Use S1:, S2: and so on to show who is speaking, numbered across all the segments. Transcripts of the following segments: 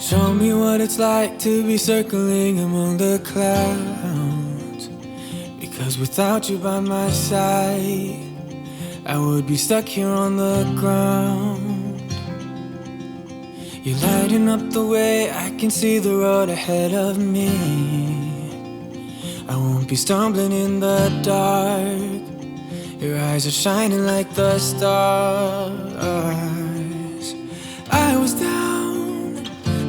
S1: Show me what it's like to be circling among the clouds. Because without you by my side, I would be stuck here on the ground. You're lighting up the way, I can see the road ahead of me. I won't be stumbling in the dark. Your eyes are shining like the stars. I was down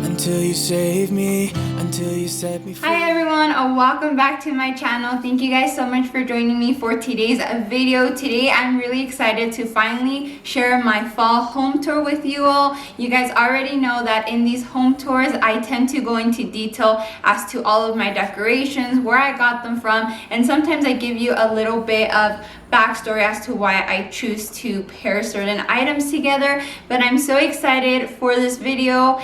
S1: until you saved me, until you set me free.
S2: Hi everyone, welcome back to my channel. Thank you guys so much for joining me for today's video. Today I'm really excited to finally share my fall home tour with you all. You guys already know that in these home tours I tend to go into detail as to all of my decorations, where I got them from, and sometimes I give you a little bit of backstory as to why I choose to pair certain items together. But I'm so excited for this video.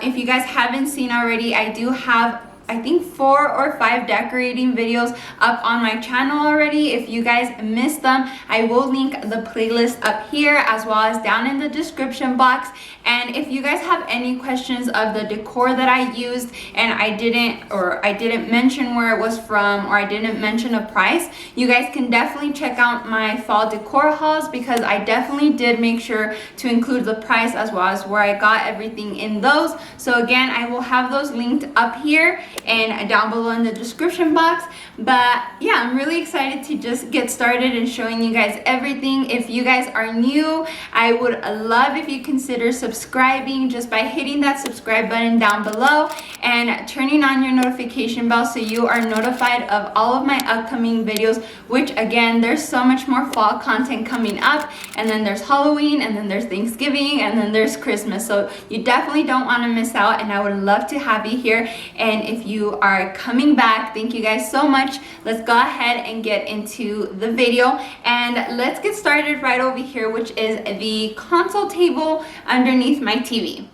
S2: If you guys haven't seen already, I do have I think 4 or 5 decorating videos up on my channel already. If you guys missed them, I will link the playlist up here as well as down in the description box. And if you guys have any questions of the decor that I used and I didn't mention where it was from, or I didn't mention a price, you guys can definitely check out my fall decor hauls, because I definitely did make sure to include the price as well as where I got everything in those. So again, I will have those linked up here and down below in the description box. But yeah, I'm really excited to just get started and showing you guys everything. If you guys are new, I would love if you consider subscribing just by hitting that subscribe button down below and turning on your notification bell so you are notified of all of my upcoming videos, which again, there's so much more fall content coming up, and then there's Halloween, and then there's Thanksgiving, and then there's Christmas. So you definitely don't want to miss out, and I would love to have you here. And if you are coming back, thank you guys so much. Let's go ahead and get into the video, and let's get started right over here, which is the console table underneath my TV.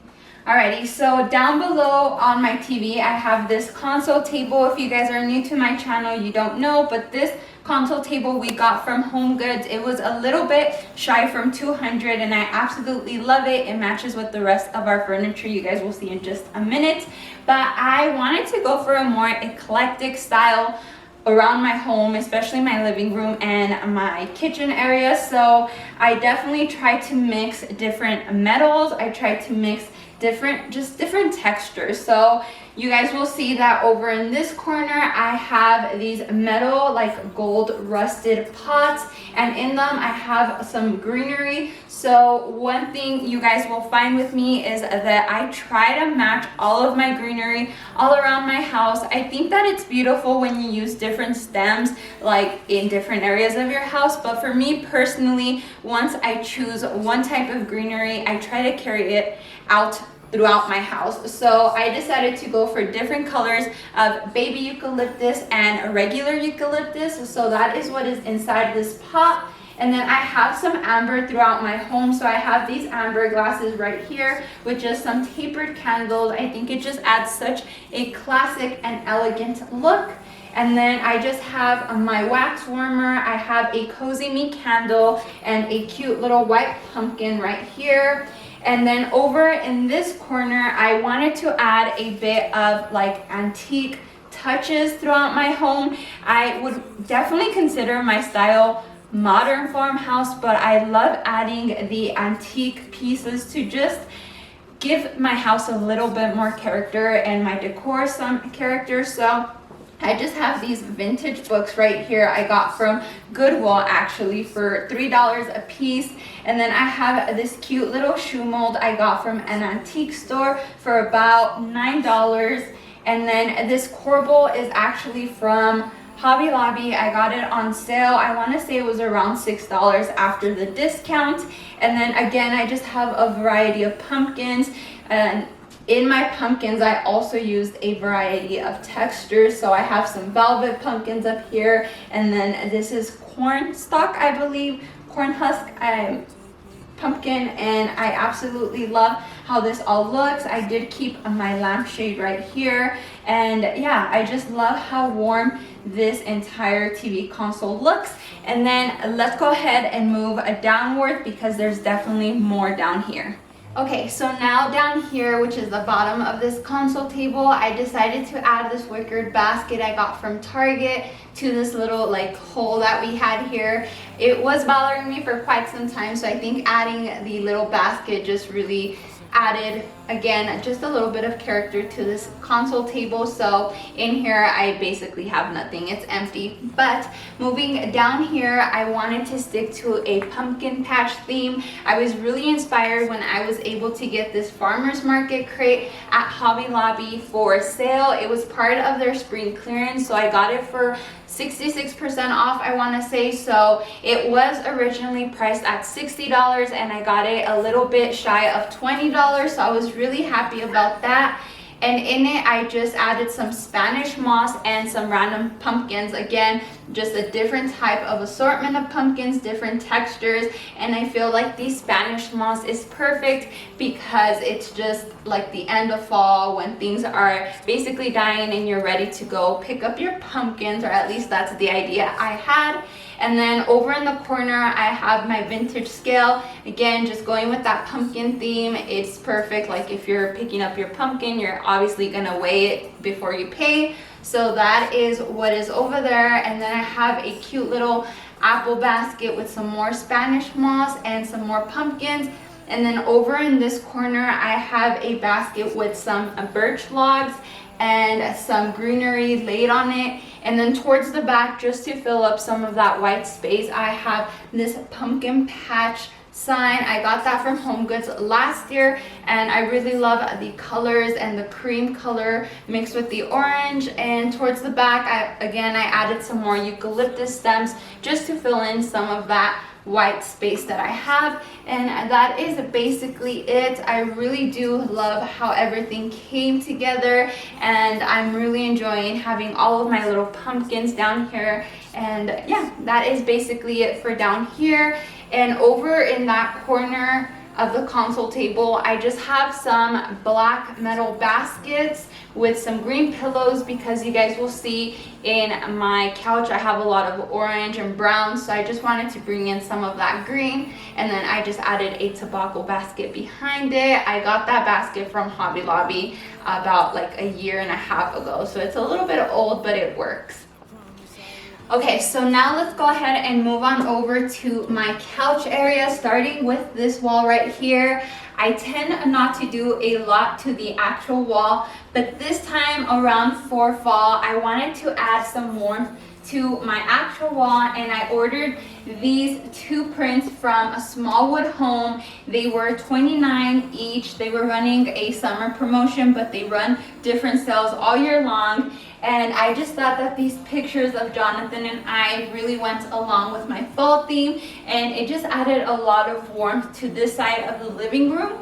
S2: Alrighty, so down below on my TV, I have this console table. If you guys are new to my channel, you don't know, but this console table we got from Home Goods. It was a little bit shy from $200, and I absolutely love it. It matches with the rest of our furniture. You guys will see in just a minute. But I wanted to go for a more eclectic style around my home, especially my living room and my kitchen area. So I definitely tried to mix different metals. I tried to mix different textures. So you guys will see that over in this corner I have these metal, like gold rusted pots, and in them I have some greenery. So one thing you guys will find with me is that I try to match all of my greenery all around my house. I think that it's beautiful when you use different stems like in different areas of your house, but for me personally, once I choose one type of greenery, I try to carry it out throughout my house. So I decided to go for different colors of baby eucalyptus and regular eucalyptus. So that is what is inside this pot. And then I have some amber throughout my home. So I have these amber glasses right here with just some tapered candles. I think it just adds such a classic and elegant look. And then I just have my wax warmer. I have a Cozy Me candle and a cute little white pumpkin right here. And then over in this corner, I wanted to add a bit of like antique touches throughout my home. I would definitely consider my style modern farmhouse, but I love adding the antique pieces to just give my house a little bit more character and my decor some character. So I just have these vintage books right here I got from Goodwill actually for $3 a piece. And then I have this cute little shoe mold I got from an antique store for about $9. And then this corbel is actually from Hobby Lobby. I got it on sale. I want to say it was around $6 after the discount. And then again, I just have a variety of pumpkins, and in my pumpkins, I also used a variety of textures. So I have some velvet pumpkins up here, and then this is corn stalk, I believe, corn husk pumpkin, and I absolutely love how this all looks. I did keep my lampshade right here, and yeah, I just love how warm this entire TV console looks. And then let's go ahead and move downward, because there's definitely more down here. Okay, so now down here, which is the bottom of this console table, I decided to add this wickered basket I got from Target to this little like hole that we had here. It was bothering me for quite some time, so I think adding the little basket just really added, again, just a little bit of character to this console table. So in here I basically have nothing, it's empty. But moving down here, I wanted to stick to a pumpkin patch theme. I was really inspired when I was able to get this farmers market crate at Hobby Lobby for sale. It was part of their spring clearance, so I got it for 66% off, I want to say. So it was originally priced at $60 and I got it a little bit shy of $20, so I was really happy about that. And in it I just added some Spanish moss and some random pumpkins. Again, just a different type of assortment of pumpkins, different textures, and I feel like the Spanish moss is perfect because it's just like the end of fall when things are basically dying and you're ready to go pick up your pumpkins, or at least that's the idea I had. And then over in the corner I have my vintage scale. Again, just going with that pumpkin theme. It's perfect, like if you're picking up your pumpkin, you're obviously gonna weigh it before you pay. So that is what is over there. And then I have a cute little apple basket with some more Spanish moss and some more pumpkins. And then over in this corner I have a basket with some birch logs and some greenery laid on it. And then towards the back, just to fill up some of that white space, I have this pumpkin patch sign. I got that from Home Goods last year and I really love the colors and the cream color mixed with the orange. And towards the back, I added some more eucalyptus stems just to fill in some of that white space that I have. And that is basically it. I really do love how everything came together and I'm really enjoying having all of my little pumpkins down here. And yeah, that is basically it for down here. And over in that corner of the console table, I just have some black metal baskets with some green pillows because you guys will see in my couch I have a lot of orange and brown, so I just wanted to bring in some of that green. And then I just added a tobacco basket behind it. I got that basket from Hobby Lobby about like a year and a half ago, so it's a little bit old, but it works. Okay, so now let's go ahead and move on over to my couch area, starting with this wall right here. I tend not to do a lot to the actual wall, but this time around for fall, I wanted to add some warmth to my actual wall, and I ordered these two prints from a Smallwood Home. They were $29 each. They were running a summer promotion, but they run different sales all year long. And I just thought that these pictures of Jonathan and I really went along with my fall theme, and it just added a lot of warmth to this side of the living room.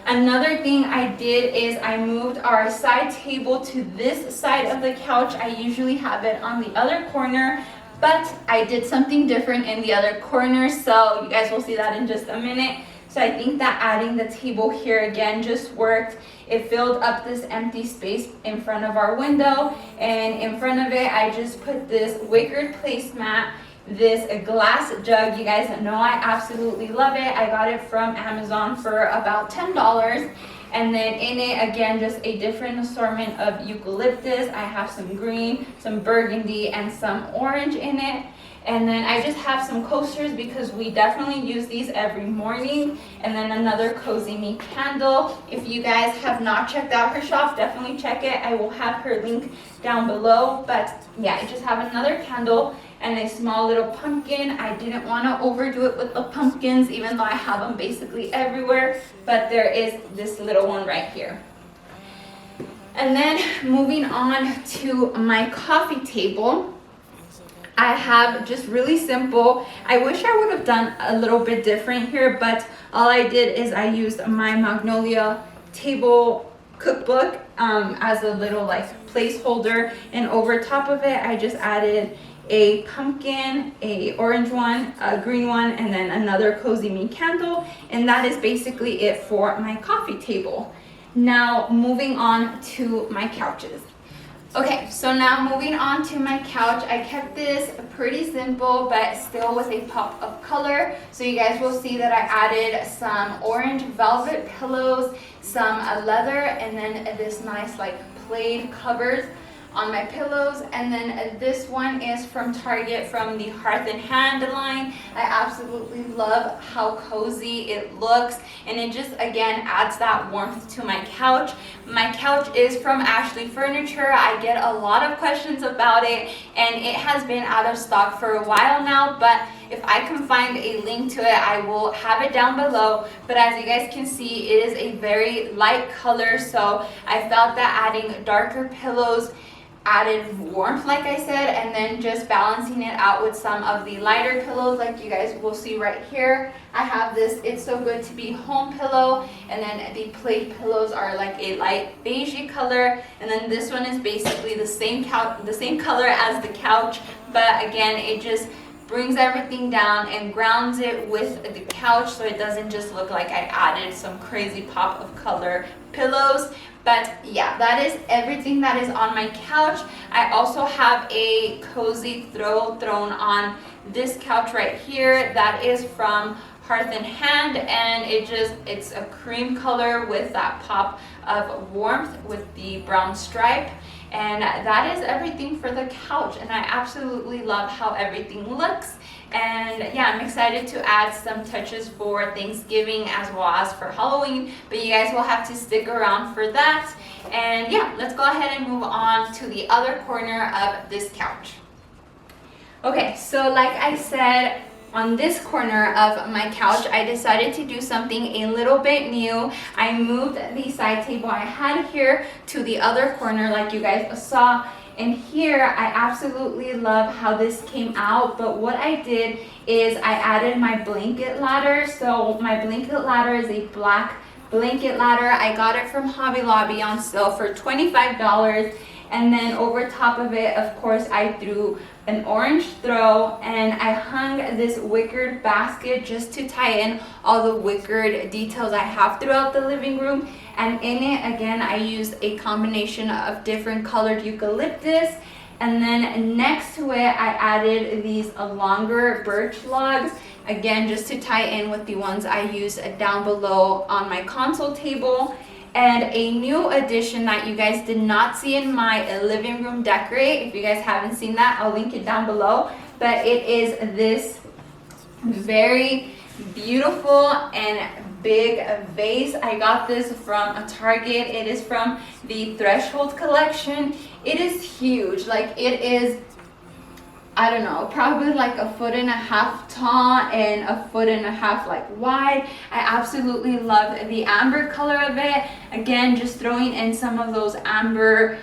S2: Another thing I did is I moved our side table to this side of the couch. I usually have it on the other corner, but I did something different in the other corner, so you guys will see that in just a minute. So I think that adding the table here again just worked. It filled up this empty space in front of our window, and in front of it I just put this wickered placemat, this glass jug. You guys know I absolutely love it. I got it from Amazon for about $10. And then in it, again, just a different assortment of eucalyptus. I have some green, some burgundy, and some orange in it. And then I just have some coasters because we definitely use these every morning. And then another Cozy Me candle. If you guys have not checked out her shop, definitely check it. I will have her link down below. But yeah, I just have another candle and a small little pumpkin. I didn't want to overdo it with the pumpkins, even though I have them basically everywhere. But there is this little one right here. And then moving on to my coffee table, I have just really simple. I wish I would have done a little bit different here, but all I did is I used my Magnolia table cookbook as a little like placeholder, and over top of it I just added a pumpkin, a orange one, a green one, and then another Cozy Me candle, and that is basically it for my coffee table. Now moving on to my couches. Okay, so now moving on to my couch. I kept this pretty simple, but still with a pop of color. So you guys will see that I added some orange velvet pillows, some leather, and then this nice like plaid covers on my pillows. And then this one is from Target, from the Hearth and Hand line. I absolutely love how cozy it looks, and it just again adds that warmth to my couch. My couch is from Ashley Furniture. I get a lot of questions about it, and it has been out of stock for a while now, but if I can find a link to it, I will have it down below. But as you guys can see, it is a very light color, so I felt that adding darker pillows added warmth, like I said, and then just balancing it out with some of the lighter pillows, like you guys will see right here. I have this It's So Good to Be Home pillow, and then the plaid pillows are like a light beigey color, and then this one is basically the same color as the couch, but again, it just brings everything down and grounds it with the couch, so it doesn't just look like I added some crazy pop of color pillows. But yeah, that is everything that is on my couch. I also have a cozy throw thrown on this couch right here that is from Hearth and Hand, and it's a cream color with that pop of warmth with the brown stripe. And that is everything for the couch, and I absolutely love how everything looks. And yeah, I'm excited to add some touches for Thanksgiving as well as for Halloween, but you guys will have to stick around for that. And yeah, let's go ahead and move on to the other corner of this couch. Okay, so like I said, on this corner of my couch, I decided to do something a little bit new. I moved the side table I had here to the other corner, like you guys saw. And here, I absolutely love how this came out, but what I did is I added my blanket ladder. So my blanket ladder is a black blanket ladder. I got it from Hobby Lobby on sale for $25. And then over top of it, of course, I threw an orange throw, and I hung this wickered basket just to tie in all the wickered details I have throughout the living room. And in it, again, I used a combination of different colored eucalyptus. And then next to it, I added these longer birch logs, again, just to tie in with the ones I used down below on my console table. And a new addition that you guys did not see in my living room decorate, if you guys haven't seen that, I'll link it down below. But it is this very beautiful and big vase. I got this from a Target. It is from the Threshold collection. It is huge. Like, it is, I don't know, probably like 1.5 feet tall and 1.5 feet like wide. I absolutely love the amber color of it. Again, just throwing in some of those amber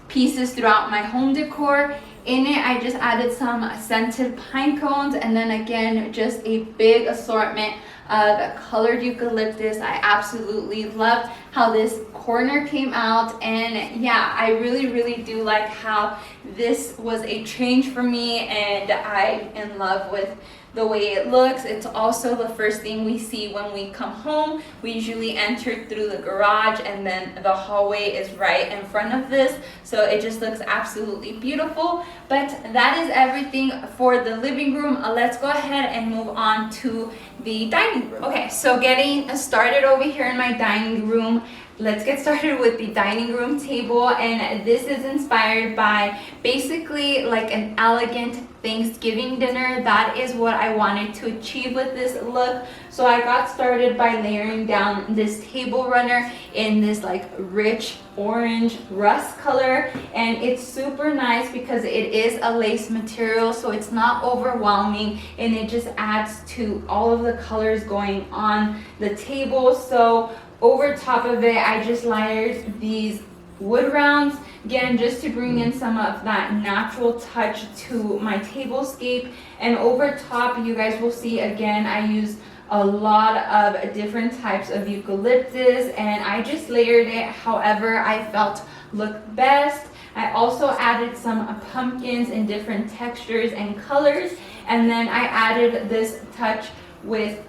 S2: pieces throughout my home decor. In it, I just added some scented pine cones, and then again, just a big assortment of colored eucalyptus. I absolutely loved how this corner came out, and yeah, I really do like how this was a change for me, and I'm in love with the way it looks. It's also the first thing we see when we come home. We usually enter through the garage, and then the hallway is right in front of this, so it just looks absolutely beautiful. But that is everything for the living room. Let's go ahead and move on to the dining room. Okay, so getting started over here in my dining room, let's get started with the dining room table. And this is inspired by basically like an elegant Thanksgiving dinner. That is what I wanted to achieve with this look. So I got started by layering down this table runner in this like rich orange rust color, and it's super nice because it is a lace material, so it's not overwhelming, and it just adds to all of the colors going on the table. So over top of it, I just layered these wood rounds, again, just to bring in some of that natural touch to my tablescape. And over top, you guys will see, again, I used a lot of different types of eucalyptus, and I just layered it however I felt looked best. I also added some pumpkins in different textures and colors, and then I added this touch with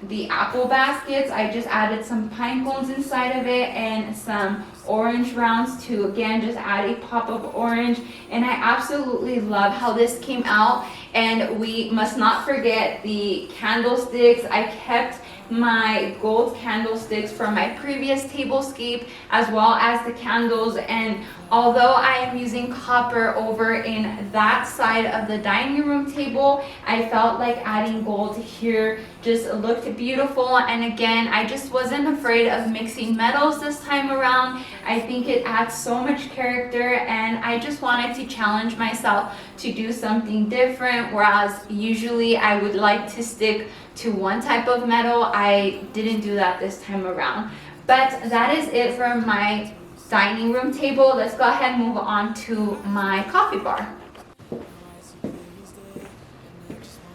S2: the apple baskets. I just added some pine cones inside of it and some orange rounds to again just add a pop of orange, and I absolutely love how this came out. And we must not forget the candlesticks. I kept my gold candlesticks from my previous tablescape as well as the candles, and although I am using copper over in that side of the dining room table, I felt like adding gold here just looked beautiful. And again, I just wasn't afraid of mixing metals this time around. I think it adds so much character, and I just wanted to challenge myself to do something different, whereas usually I would like to stick to one type of metal. I didn't do that this time around. But that is it for my dining room table. Let's go ahead and move on to my coffee bar.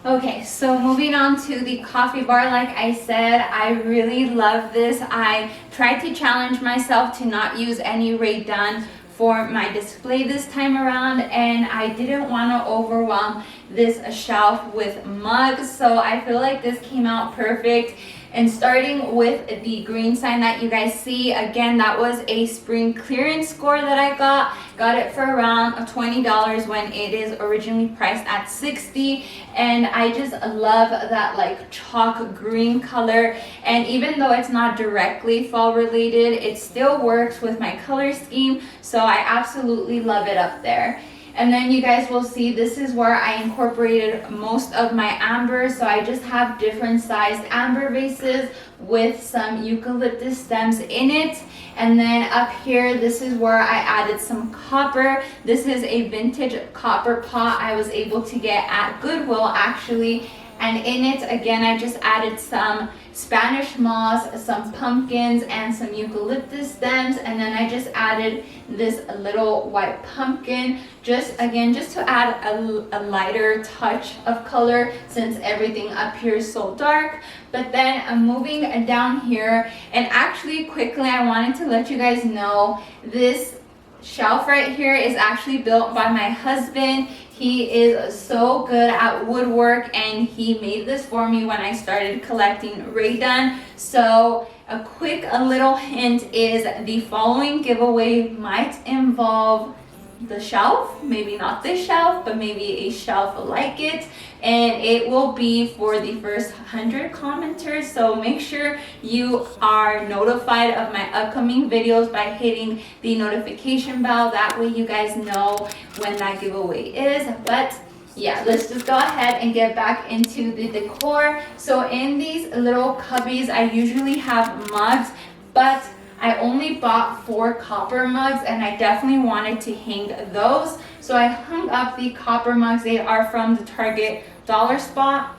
S2: Okay, so moving on to the coffee bar, like I said, I really love this. I tried to challenge myself to not use any Ray Dunn for my display this time around, and I didn't want to overwhelm this shelf with mugs, so I feel like this came out perfect. And starting with the green sign that you guys see, again, that was a spring clearance score that I got it for around $20 when it is originally priced at $60. And I just love that like chalk green color, and even though it's not directly fall related, it still works with my color scheme, so I absolutely love it up there. And then you guys will see this is where I incorporated most of my amber. So I just have different sized amber vases with some eucalyptus stems in it. And then up here, this is where I added some copper. This is a vintage copper pot I was able to get at Goodwill actually. And in it, again, I just added some Spanish moss, some pumpkins, and some eucalyptus stems. And then I just added this little white pumpkin, just to add a lighter touch of color since everything up here is so dark. But then I'm moving down here, and actually quickly, I wanted to let you guys know this shelf right here is actually built by my husband. He is so good at woodwork, and he made this for me when I started collecting Ray Dunn. So a little hint is the following giveaway might involve the shelf, maybe not this shelf, but maybe a shelf like it, and it will be for the first 100 commenters. So make sure you are notified of my upcoming videos by hitting the notification bell. That way you guys know when that giveaway is. But yeah, let's just go ahead and get back into the decor. So in these little cubbies, I usually have mugs, but I only bought 4 copper mugs, and I definitely wanted to hang those. So I hung up the copper mugs. They are from the Target dollar spot.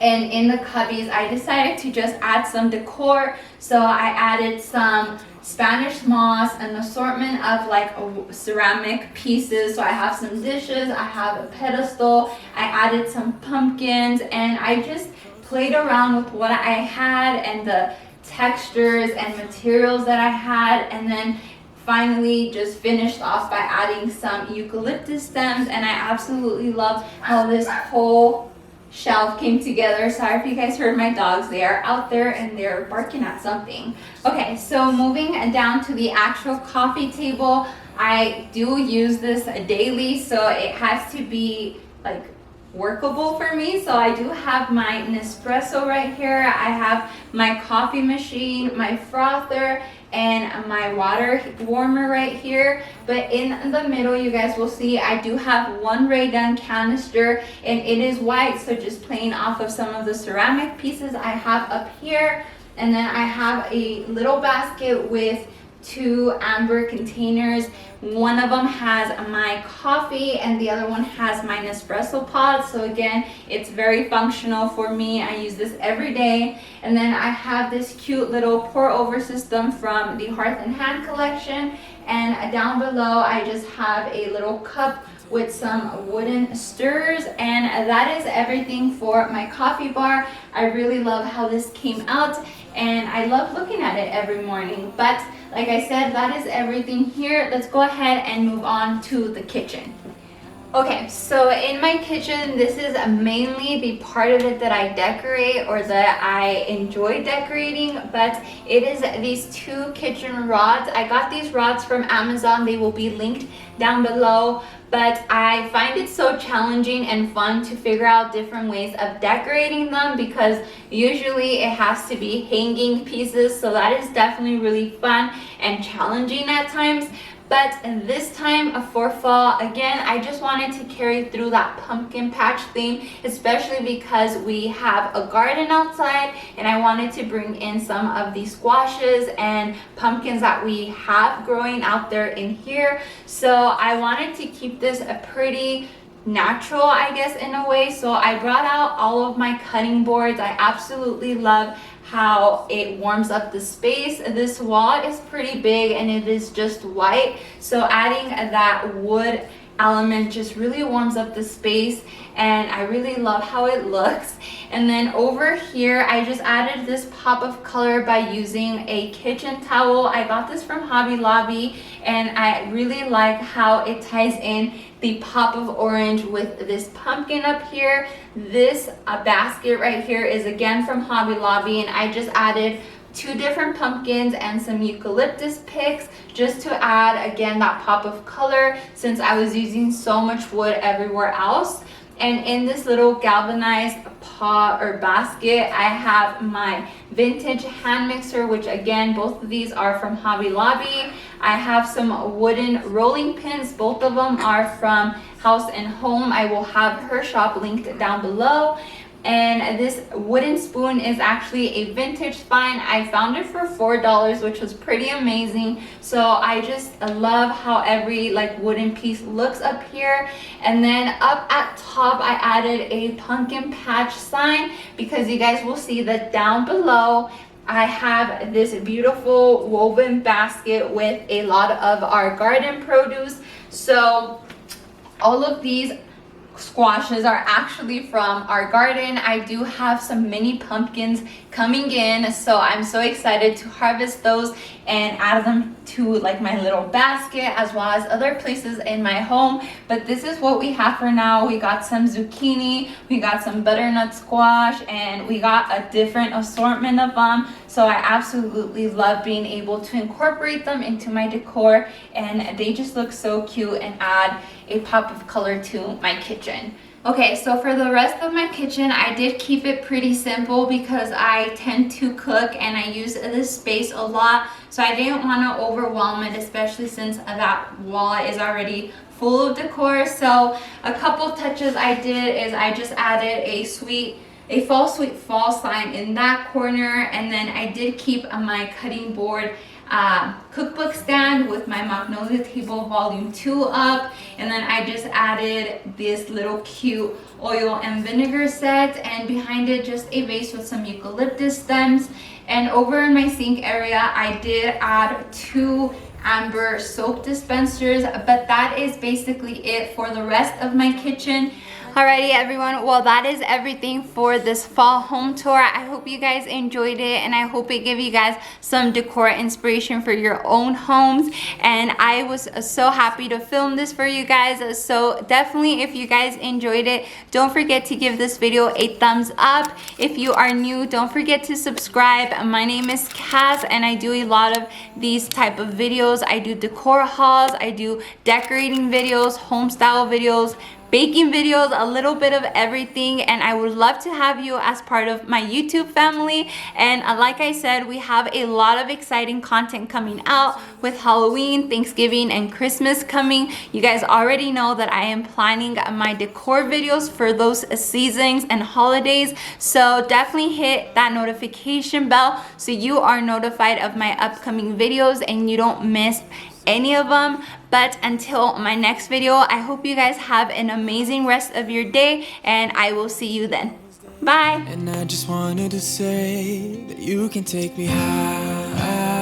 S2: And in the cubbies, I decided to just add some decor. So I added some Spanish moss, an assortment of like ceramic pieces. So I have some dishes, I have a pedestal, I added some pumpkins, and I just played around with what I had and the textures and materials that I had, and then finally just finished off by adding some eucalyptus stems. And I absolutely love how this whole shelf came together. Sorry if you guys heard my dogs. They are out there and they're barking at something. Okay, so moving down to the actual coffee table, I do use this daily, so it has to be like workable for me. So I do have my Nespresso right here. I have my coffee machine, my frother, and my water warmer right here. But in the middle, you guys will see I do have one Ray Dunn canister, and it is white, so just playing off of some of the ceramic pieces I have up here. And then I have a little basket with 2 amber containers. One of them has my coffee and the other one has my Nespresso pod. So again, it's very functional for me. I use this every day. And then I have this cute little pour over system from the Hearth and Hand collection. And down below, I just have a little cup with some wooden stirrers, and that is everything for my coffee bar. I really love how this came out, and I love looking at it every morning. But like I said, that is everything here. Let's go ahead and move on to the kitchen. Okay, so in my kitchen, this is mainly the part of it that I decorate or that I enjoy decorating, but it is these two kitchen rods. I got these rods from Amazon. They will be linked down below, but I find it so challenging and fun to figure out different ways of decorating them because usually it has to be hanging pieces, so that is definitely really fun and challenging at times. But this time for fall, again, I just wanted to carry through that pumpkin patch theme, especially because we have a garden outside and I wanted to bring in some of these squashes and pumpkins that we have growing out there in here. So I wanted to keep this a pretty natural, I guess, in a way. So I brought out all of my cutting boards. I absolutely love how it warms up the space. This wall is pretty big and it is just white, so adding that wood element just really warms up the space and I really love how it looks. And then over here I just added this pop of color by using a kitchen towel. I got this from Hobby Lobby and I really like how it ties in the pop of orange with this pumpkin up here. This basket right here is again from Hobby Lobby and I just added 2 different pumpkins and some eucalyptus picks just to add again that pop of color since I was using so much wood everywhere else. And in this little galvanized pot or basket, I have my vintage hand mixer, which again, both of these are from Hobby Lobby. I have some wooden rolling pins. Both of them are from House and Home. I will have her shop linked down below. And this wooden spoon is actually a vintage find. I found it for $4, which was pretty amazing. So I just love how every like wooden piece looks up here. And then up at top, I added a pumpkin patch sign because you guys will see that down below, I have this beautiful woven basket with a lot of our garden produce. So all of these squashes are actually from our garden. I do have some mini pumpkins coming in, so I'm so excited to harvest those and add them to like my little basket as well as other places in my home. But this is what we have for now. We got some zucchini, we got some butternut squash, and we got a different assortment of them. So I absolutely love being able to incorporate them into my decor, and they just look so cute and add a pop of color to my kitchen. Okay, so for the rest of my kitchen, I did keep it pretty simple because I tend to cook and I use this space a lot. So I didn't want to overwhelm it, especially since that wall is already full of decor. So a couple touches I did is I just added a fall sweet fall sign in that corner, and then I did keep my cutting board cookbook stand with my Magnolia Table Volume 2 up, and then I just added this little cute oil and vinegar set, and behind it just a vase with some eucalyptus stems. And over in my sink area I did add 2 amber soap dispensers, but that is basically it for the rest of my kitchen. Alrighty everyone, well that is everything for this fall home tour. I hope you guys enjoyed it and I hope it gave you guys some decor inspiration for your own homes. And I was so happy to film this for you guys. So definitely if you guys enjoyed it, don't forget to give this video a thumbs up. If you are new, don't forget to subscribe. My name is Cass and I do a lot of these type of videos. I do decor hauls, I do decorating videos, home style videos, baking videos, a little bit of everything, and I would love to have you as part of my YouTube family. And like I said, we have a lot of exciting content coming out with Halloween, Thanksgiving, and Christmas coming. You guys already know that I am planning my decor videos for those seasons and holidays, so definitely hit that notification bell so you are notified of my upcoming videos and you don't miss any of them. But until my next video, I hope you guys have an amazing rest of your day and I will see you then. Bye.
S1: And I just wanted to say that you can take me high.